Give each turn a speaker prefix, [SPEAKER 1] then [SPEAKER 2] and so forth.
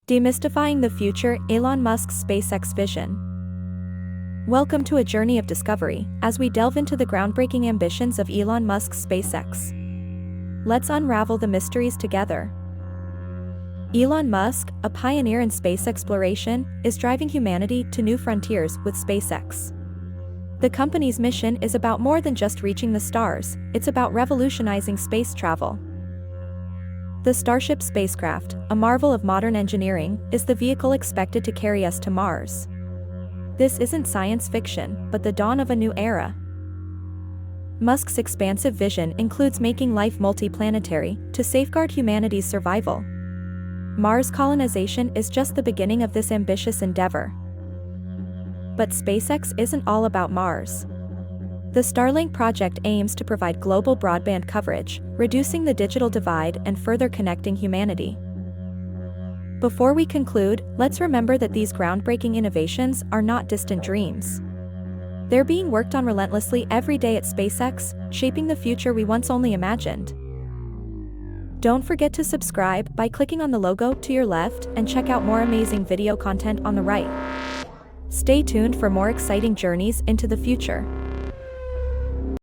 [SPEAKER 1] Demystifying the future, Elon Musk's SpaceX vision. Welcome to a journey of discovery, as we delve into the groundbreaking ambitions of Elon Musk's SpaceX. Let's unravel the mysteries together. Elon Musk, a pioneer in space exploration, is driving humanity to new frontiers with SpaceX. The company's mission is about more than just reaching the stars, it's about revolutionizing space travel. The Starship spacecraft, a marvel of modern engineering, is the vehicle expected to carry us to Mars. This isn't science fiction, but the dawn of a new era. Musk's expansive vision includes making life multiplanetary, to safeguard humanity's survival. Mars colonization is just the beginning of this ambitious endeavor. But SpaceX isn't all about Mars. The Starlink project aims to provide global broadband coverage, reducing the digital divide and further connecting humanity. Before we conclude, let's remember that these groundbreaking innovations are not distant dreams. They're being worked on relentlessly every day at SpaceX, shaping the future we once only imagined. Don't forget to subscribe by clicking on the logo to your left and check out more amazing video content on the right. Stay tuned for more exciting journeys into the future.